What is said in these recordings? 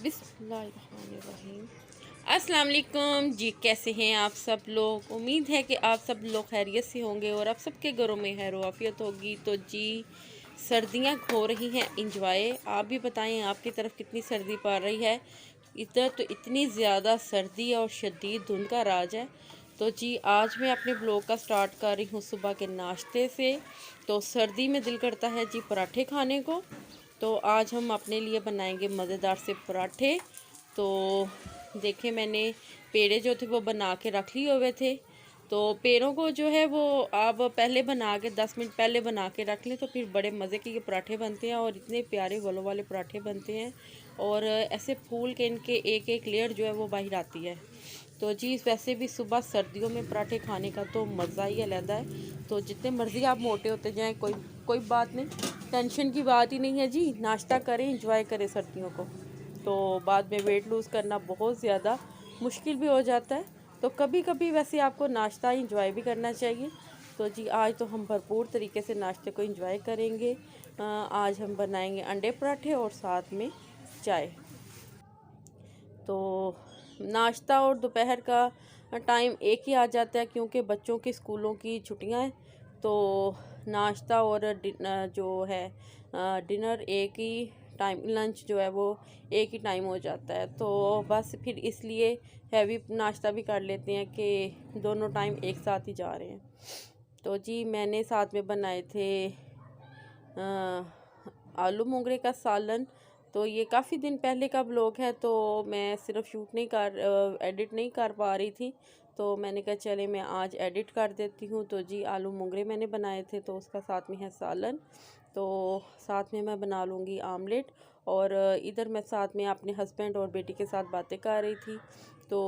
बिस्मिल्लाहिर्रहमानिर्रहीम। अस्सलाम वालेकुम जी, कैसे हैं आप सब लोग। उम्मीद है कि आप सब लोग खैरियत से होंगे और आप सबके घरों में खैर आफियत होगी। तो जी सर्दियां हो रही हैं, इंजॉय। आप भी बताएं आपकी तरफ कितनी सर्दी पड़ रही है। इधर तो इतनी ज़्यादा सर्दी और शदीद धुंध का राज है। तो जी आज मैं अपने ब्लॉग का स्टार्ट कर रही हूँ सुबह के नाश्ते से। तो सर्दी में दिल करता है जी पराठे खाने को। तो आज हम अपने लिए बनाएंगे मज़ेदार से पराठे। तो देखें मैंने पेड़े जो थे वो बना के रख लिए हुए थे। तो पेड़ों को जो है वो आप पहले बना के 10 मिनट पहले बना के रख लें तो फिर बड़े मज़े के ये पराठे बनते हैं और इतने प्यारे वलों वाले पराठे बनते हैं। और ऐसे फूल के इनके एक एक लेयर जो है वो बाहर आती है। तो जी वैसे भी सुबह सर्दियों में पराठे खाने का तो मज़ा ही अलग है। तो जितने मर्ज़ी आप मोटे होते जाएं कोई कोई बात नहीं, टेंशन की बात ही नहीं है जी। नाश्ता करें, एंजॉय करें सर्दियों को। तो बाद में वेट लूज़ करना बहुत ज़्यादा मुश्किल भी हो जाता है। तो कभी कभी वैसे आपको नाश्ता एंजॉय भी करना चाहिए। तो जी आज तो हम भरपूर तरीके से नाश्ते को एंजॉय करेंगे। आज हम बनाएंगे अंडे पराठे और साथ में चाय। तो नाश्ता और दोपहर का टाइम एक ही आ जाता है क्योंकि बच्चों की स्कूलों की छुट्टियां हैं। तो नाश्ता और जो है डिनर एक ही टाइम, लंच जो है वो एक ही टाइम हो जाता है। तो बस फिर इसलिए हैवी नाश्ता भी कर लेते हैं कि दोनों टाइम एक साथ ही जा रहे हैं। तो जी मैंने साथ में बनाए थे आलू मोंगरे का सालन। तो ये काफ़ी दिन पहले का ब्लॉग है तो मैं सिर्फ शूट नहीं कर एडिट नहीं कर पा रही थी। तो मैंने कहा चले मैं आज एडिट कर देती हूँ। तो जी आलू मोंगरे मैंने बनाए थे तो उसका साथ में है सालन। तो साथ में मैं बना लूँगी आमलेट। और इधर मैं साथ में अपने हस्बैंड और बेटी के साथ बातें कर रही थी। तो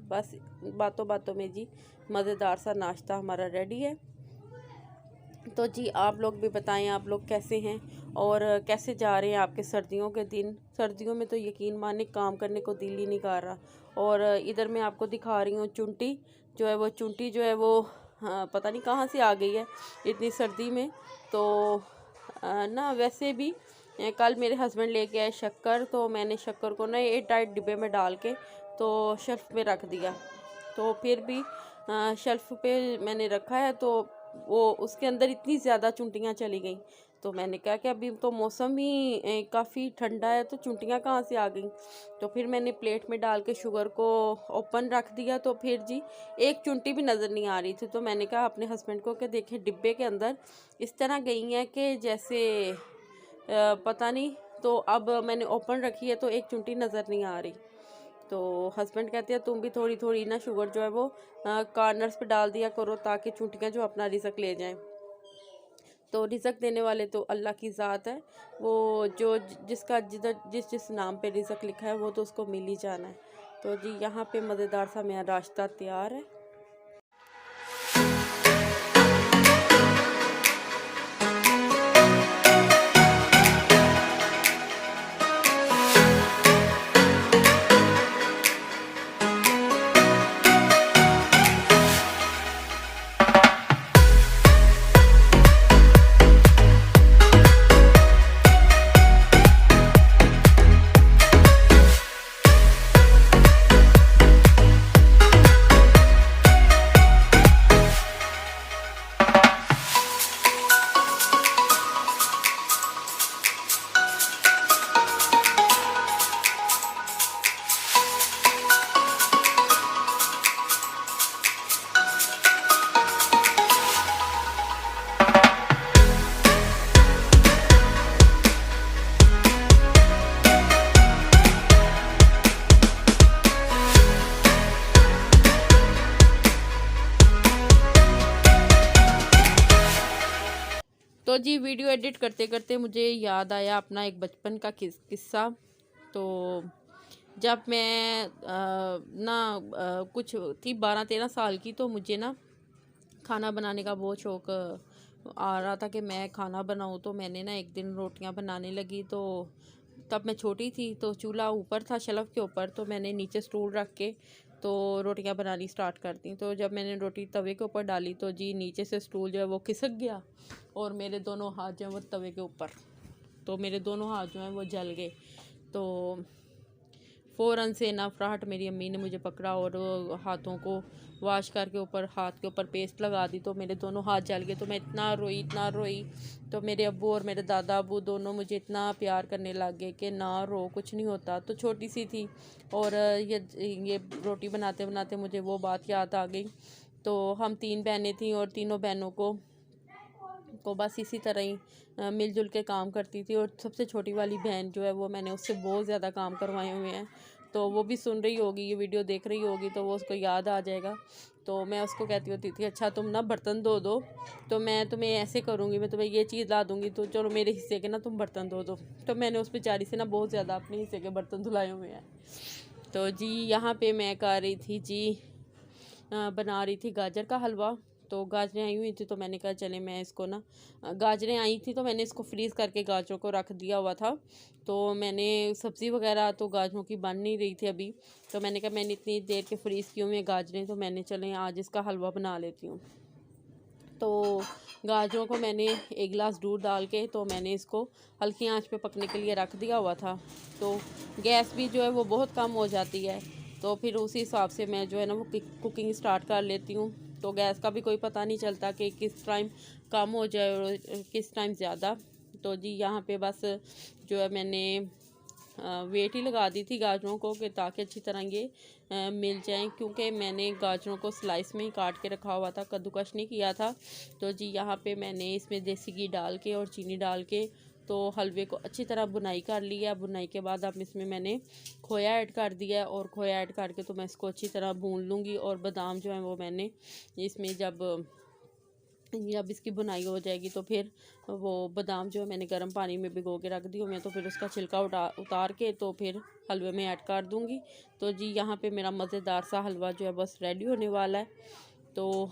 बस बातों बातों में जी मज़ेदार सा नाश्ता हमारा रेडी है। तो जी आप लोग भी बताएं आप लोग कैसे हैं और कैसे जा रहे हैं आपके सर्दियों के दिन। सर्दियों में तो यकीन माने काम करने को दिल ही नहीं कर रहा। और इधर मैं आपको दिखा रही हूँ चुंटी जो है वो, चुंटी जो है वो पता नहीं कहाँ से आ गई है इतनी सर्दी में। तो ना वैसे भी कल मेरे हस्बैंड लेके आए शक्कर। तो मैंने शक्कर को ना एयर टाइट डिब्बे में डाल के तो शेल्फ़ में रख दिया। तो फिर भी शेल्फ़ पे मैंने रखा है तो वो उसके अंदर इतनी ज़्यादा चुंटियाँ चली गई। तो मैंने कहा कि अभी तो मौसम ही काफ़ी ठंडा है तो चुंटियाँ कहाँ से आ गई। तो फिर मैंने प्लेट में डाल के शुगर को ओपन रख दिया। तो फिर जी एक चुंटी भी नज़र नहीं आ रही थी। तो मैंने कहा अपने हस्बैंड को कि देखें डिब्बे के अंदर इस तरह गई हैं कि जैसे पता नहीं। तो अब मैंने ओपन रखी है तो एक चुंटी नज़र नहीं आ रही। तो हस्बैंड कहते हैं तुम भी थोड़ी थोड़ी ना शुगर जो है वो कॉर्नर्स पे डाल दिया करो ताकि चुंटियाँ जो अपना रिज़्क ले जाएं। तो रिज़्क देने वाले तो अल्लाह की ज़ात है। वो जो जिसका जिधर जिस जिस नाम पे रिज़्क लिखा है वो तो उसको मिल ही जाना है। तो जी यहाँ पे मज़ेदार सा मेरा नाश्ता तैयार है। तो जी वीडियो एडिट करते करते मुझे याद आया अपना एक बचपन का किस्सा। तो जब मैं कुछ थी 12-13 साल की तो मुझे ना खाना बनाने का बहुत शौक़ आ रहा था कि मैं खाना बनाऊं। तो मैंने ना एक दिन रोटियां बनाने लगी। तो तब मैं छोटी थी तो चूल्हा ऊपर था शेल्फ के ऊपर। तो मैंने नीचे स्टूल रख के तो रोटियां बनानी स्टार्ट कर दी। तो जब मैंने रोटी तवे के ऊपर डाली तो जी नीचे से स्टूल जो है वो खिसक गया और मेरे दोनों हाथ जो है वो तवे के ऊपर। तो मेरे दोनों हाथ जो हैं वो जल गए। तो फ़ौरन से नाफराहट मेरी अम्मी ने मुझे पकड़ा और हाथों को वॉश करके ऊपर हाथ के ऊपर पेस्ट लगा दी, तो मेरे दोनों हाथ जल गए। तो मैं इतना रोई। तो मेरे अब्बू और मेरे दादा अब्बू दोनों मुझे इतना प्यार करने लग गए कि ना रो, कुछ नहीं होता। तो छोटी सी थी और ये रोटी बनाते बनाते मुझे वो बात याद आ गई। तो हम 3 बहनें थीं और तीनों बहनों को बस इसी तरह ही मिलजुल के काम करती थी। और सबसे छोटी वाली बहन जो है वो मैंने उससे बहुत ज़्यादा काम करवाए हुए हैं। तो वो भी सुन रही होगी, ये वीडियो देख रही होगी, तो वो उसको याद आ जाएगा। तो मैं उसको कहती होती थी, अच्छा तुम ना बर्तन धो दो, तो मैं तुम्हें ऐसे करूँगी, मैं तुम्हें ये चीज़ ला दूँगी, तो चलो मेरे हिस्से के ना तुम बर्तन धो दो। तो मैंने उस बेचारी से ना बहुत ज़्यादा अपने हिस्से के बर्तन धुलाए हुए हैं। तो जी यहाँ पे मैं कर रही थी जी बना रही थी गाजर का हलवा। तो गाजरें आई हुई थी तो मैंने कहा चले मैं इसको ना, गाजरें आई थी तो मैंने इसको फ्रीज़ करके गाजरों को रख दिया हुआ था। तो मैंने सब्ज़ी वगैरह तो गाजरों की बन नहीं रही थी अभी, तो मैंने कहा मैंने इतनी देर के फ्रीज़ की हुई हैं गाजरें, तो मैंने चलें आज इसका हलवा बना लेती हूँ। तो गाजरों को मैंने 1 गिलास दूध डाल के तो मैंने इसको हल्की आंच पे पकने के लिए रख दिया हुआ था। तो गैस भी जो है वो बहुत कम हो जाती है, तो फिर उसी हिसाब से मैं जो है ना वो कुकिंग स्टार्ट कर लेती हूँ। तो गैस का भी कोई पता नहीं चलता कि किस टाइम कम हो जाए और किस टाइम ज़्यादा। तो जी यहाँ पे बस जो है मैंने वेट ही लगा दी थी गाजरों को कि ताकि अच्छी तरह ये मिल जाएं, क्योंकि मैंने गाजरों को स्लाइस में ही काट के रखा हुआ था, कद्दूकश नहीं किया था। तो जी यहाँ पे मैंने इसमें देसी घी डाल के और चीनी डाल के तो हलवे को अच्छी तरह बुनाई कर लिया। बुनाई के बाद अब इसमें मैंने खोया ऐड कर दिया और खोया ऐड करके तो मैं इसको अच्छी तरह भून लूँगी। और बादाम जो है वो मैंने इसमें जब इसकी बुनाई हो जाएगी तो फिर वो बादाम जो है मैंने गर्म पानी में भिगो के रख दी मैं, तो फिर उसका छिलका उतार के तो फिर हलवे में ऐड कर दूँगी। तो जी यहाँ पे मेरा मज़ेदार सा हलवा जो है बस रेडी होने वाला है। तो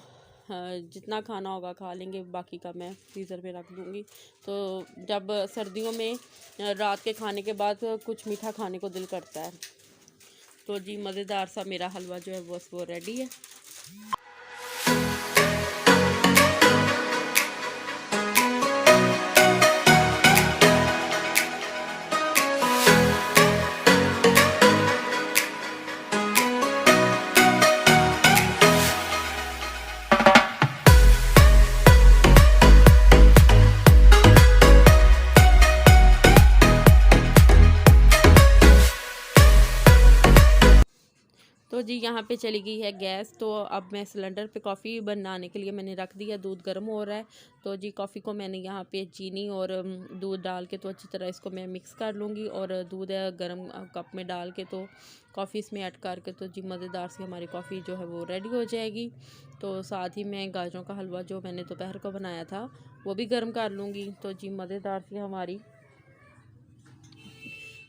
जितना खाना होगा खा लेंगे, बाकी का मैं फ्रीज़र में रख दूँगी। तो जब सर्दियों में रात के खाने के बाद कुछ मीठा खाने को दिल करता है। तो जी मज़ेदार सा मेरा हलवा जो है बस वो रेडी है। तो जी यहाँ पे चली गई है गैस। तो अब मैं सिलेंडर पे कॉफ़ी बनाने के लिए मैंने रख दिया, दूध गर्म हो रहा है। तो जी कॉफ़ी को मैंने यहाँ पे चीनी और दूध डाल के तो अच्छी तरह इसको मैं मिक्स कर लूँगी। और दूध गर्म कप में डाल के तो कॉफ़ी इसमें ऐड करके तो जी मज़ेदार सी हमारी कॉफ़ी जो है वो रेडी हो जाएगी। तो साथ ही मैं गाजरों का हलवा जो मैंने दोपहर को बनाया था वो भी गर्म कर लूँगी। तो जी मज़ेदार सी हमारी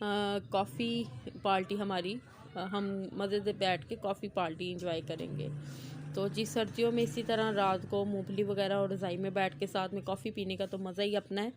कॉफ़ी पार्टी हमारी हम मज़े से बैठ के कॉफ़ी पार्टी इंजॉय करेंगे। तो जी सर्दियों में इसी तरह रात को मूंगफली वगैरह और रज़ाई में बैठ के साथ में कॉफ़ी पीने का तो मज़ा ही अपना है।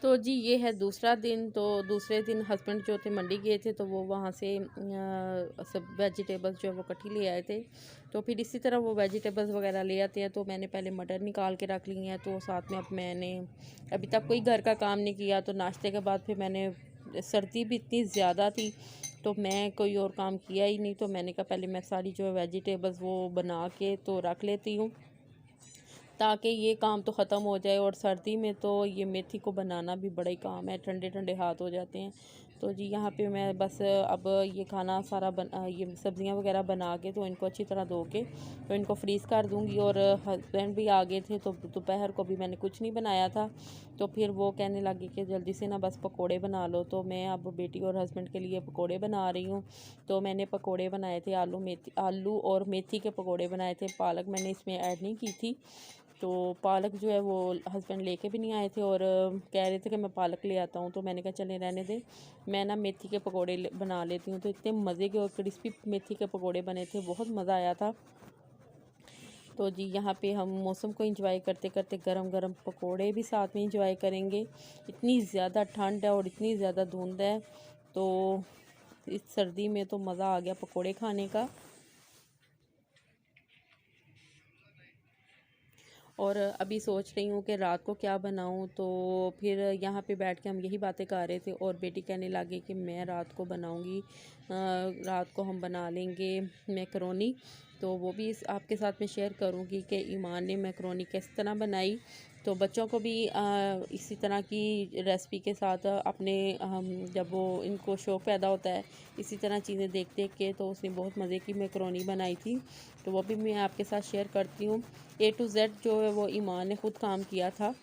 तो जी ये है दूसरा दिन। तो दूसरे दिन हस्बैंड जो थे मंडी गए थे, तो वो वहाँ से सब वेजिटेबल्स जो है वो कटी ले आए थे। तो फिर इसी तरह वो वेजिटेबल्स वगैरह ले आते हैं। तो मैंने पहले मटर निकाल के रख लिए हैं। तो साथ में अब मैंने अभी तक कोई घर का काम नहीं किया। तो नाश्ते के बाद फिर मैंने, सर्दी भी इतनी ज़्यादा थी तो मैं कोई और काम किया ही नहीं। तो मैंने कहा पहले मैं सारी जो है वेजिटेबल्स वो बना के तो रख लेती हूँ ताकि ये काम तो ख़त्म हो जाए। और सर्दी में तो ये मेथी को बनाना भी बड़ा ही काम है, ठंडे ठंडे हाथ हो जाते हैं। तो जी यहाँ पे मैं बस अब ये खाना सारा ये सब्ज़ियाँ वगैरह बना के तो इनको अच्छी तरह धो के तो इनको फ्रीज़ कर दूँगी। और हस्बैंड भी आ गए थे तो दोपहर को भी मैंने कुछ नहीं बनाया था, तो फिर वो कहने लगे कि जल्दी से ना बस पकोड़े बना लो। तो मैं अब बेटी और हस्बैंड के लिए पकोड़े बना रही हूँ। तो मैंने पकोड़े बनाए थे आलू और मेथी के पकोड़े बनाए थे। पालक मैंने इसमें ऐड नहीं की थी। तो पालक जो है वो हस्बैंड लेके भी नहीं आए थे और कह रहे थे कि मैं पालक ले आता हूँ। तो मैंने कहा चले रहने दे, मैं ना मेथी के पकोड़े बना लेती हूँ। तो इतने मज़े के और क्रिस्पी मेथी के पकोड़े बने थे, बहुत मज़ा आया था। तो जी यहाँ पे हम मौसम को एंजॉय करते करते गरम गरम पकोड़े भी साथ में एंजॉय करेंगे। इतनी ज़्यादा ठंड है और इतनी ज़्यादा धुंध है, तो इस सर्दी में तो मज़ा आ गया पकोड़े खाने का। और अभी सोच रही हूँ कि रात को क्या बनाऊँ। तो फिर यहाँ पे बैठ के हम यही बातें कर रहे थे और बेटी कहने लगी कि मैं रात को बनाऊँगी, रात को हम बना लेंगे मैकरोनी। तो वो भी आपके साथ में शेयर करूँगी कि ईमान ने मैकरोनी किस तरह बनाई। तो बच्चों को भी इसी तरह की रेसिपी के साथ अपने जब वो इनको शौक़ पैदा होता है इसी तरह चीज़ें देख देख के, तो उसने बहुत मज़े की मैकरोनी बनाई थी। तो वो भी मैं आपके साथ शेयर करती हूँ। A to Z जो है वो ईमान ने खुद काम किया था।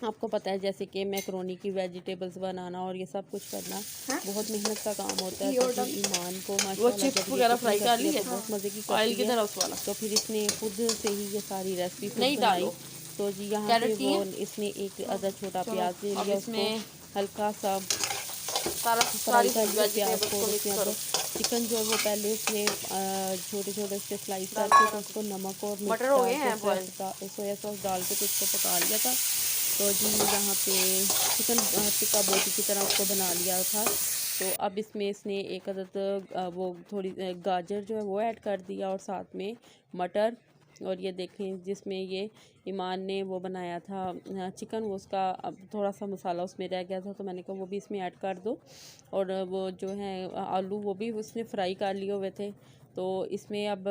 आपको पता है जैसे कि मैकरोनी की वेजिटेबल्स बनाना और ये सब कुछ करना बहुत मेहनत का काम होता है। तो फिर ईमान को माशाल्लाह जब ये फ्राई कर लिया तो बहुत मज़े की करती है। तो फिर इसने खुद से ही ये सारी रेसिपी खुद बनाई। तो जी यहाँ पे वो इसने एक आधा छोटा प्याज ले लिया, उसको हल्का सा फ्राई कर लिया प्याज को। उसके अंदर चिकन जो है वो पहले उसने छोटे छोटे उसके स्लाइस करके तो उसको नमक और मिर्च सोया सॉस डाल के तो उसको पका लिया था। तो जी यहाँ पे चिकन टिक्का बोटी की तरह उसको बना लिया था। तो अब इसमें इसने एक अदद वो थोड़ी गाजर जो है वो ऐड कर दिया और साथ में मटर। और ये देखें जिसमें ये ईमान ने वो बनाया था चिकन, वो उसका अब थोड़ा सा मसाला उसमें रह गया था तो मैंने कहा वो भी इसमें ऐड कर दो। और वो जो है आलू वो भी उसने फ्राई कर लिए हुए थे। तो इसमें अब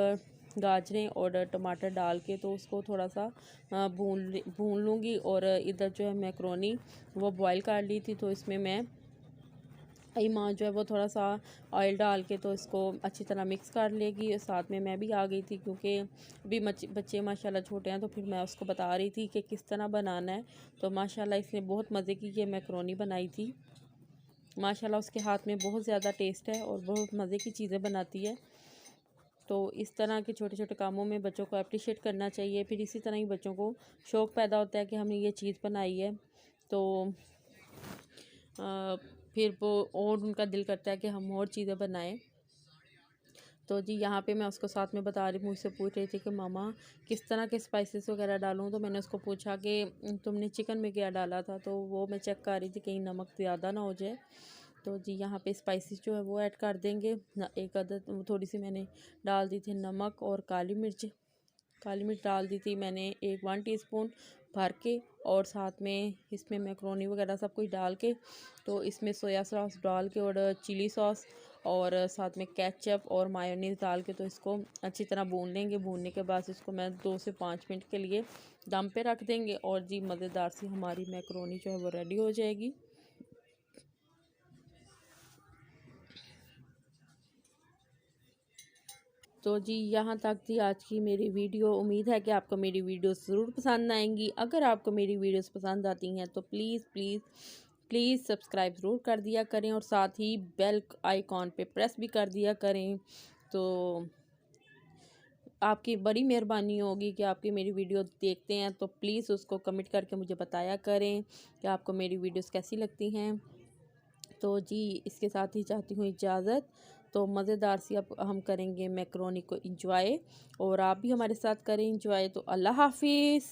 गाजरें और टमाटर डाल के तो उसको थोड़ा सा भून लूँगी। और इधर जो है मैकरोनी वो बॉईल कर ली थी, तो इसमें मैं ईमान जो है वो थोड़ा सा ऑयल डाल के तो इसको अच्छी तरह मिक्स कर लेगी। साथ में मैं भी आ गई थी क्योंकि अभी बच्चे माशाल्लाह छोटे हैं, तो फिर मैं उसको बता रही थी कि किस तरह बनाना है। तो माशाल्लाह इसने बहुत मज़े की ये मैकरोनी बनाई थी। माशाल्लाह उसके हाथ में बहुत ज़्यादा टेस्ट है और बहुत मज़े की चीज़ें बनाती है। तो इस तरह के छोटे छोटे कामों में बच्चों को अप्रिशिएट करना चाहिए। फिर इसी तरह ही बच्चों को शौक़ पैदा होता है कि हमने ये चीज़ बनाई है, तो फिर वो और उनका दिल करता है कि हम और चीज़ें बनाएं। तो जी यहाँ पे मैं उसको साथ में बता रही, मुझसे पूछ रही थी कि मामा किस तरह के स्पाइसेस वगैरह डालूँ। तो मैंने उसको पूछा कि तुमने चिकन में क्या डाला था, तो वो मैं चेक कर रही थी कहीं नमक ज़्यादा ना हो जाए। तो जी यहाँ पे स्पाइसेस जो है वो ऐड कर देंगे। एक अदद थोड़ी सी मैंने डाल दी थी नमक और काली मिर्च डाल दी थी मैंने 1 टीस्पून भर के। और साथ में इसमें मैकरोनी वगैरह सब कुछ डाल के तो इसमें सोया सॉस डाल के और चिली सॉस और साथ में केचप और मायोनीज़ डाल के तो इसको अच्छी तरह भून लेंगे। भूनने के बाद इसको मैं 2 से 5 मिनट के लिए दम पे रख देंगे और जी मज़ेदार सी हमारी मैकरोनी जो है वो रेडी हो जाएगी। तो जी यहाँ तक थी आज की मेरी वीडियो। उम्मीद है कि आपको मेरी वीडियोस ज़रूर पसंद आएंगी। अगर आपको मेरी वीडियोस पसंद आती हैं तो प्लीज़ प्लीज़ प्लीज़ सब्सक्राइब ज़रूर कर दिया करें और साथ ही बेल आइकॉन पे प्रेस भी कर दिया करें। तो आपकी बड़ी मेहरबानी होगी कि आपकी मेरी वीडियो देखते हैं तो प्लीज़ उसको कमेंट करके मुझे बताया करें कि आपको मेरी वीडियोस कैसी लगती हैं। तो जी इसके साथ ही चाहती हूँ इजाज़त। तो मज़ेदार सी अब हम करेंगे मैकरोनी को इंजॉय और आप भी हमारे साथ करें इंजॉय। तो अल्लाह हाफिज़।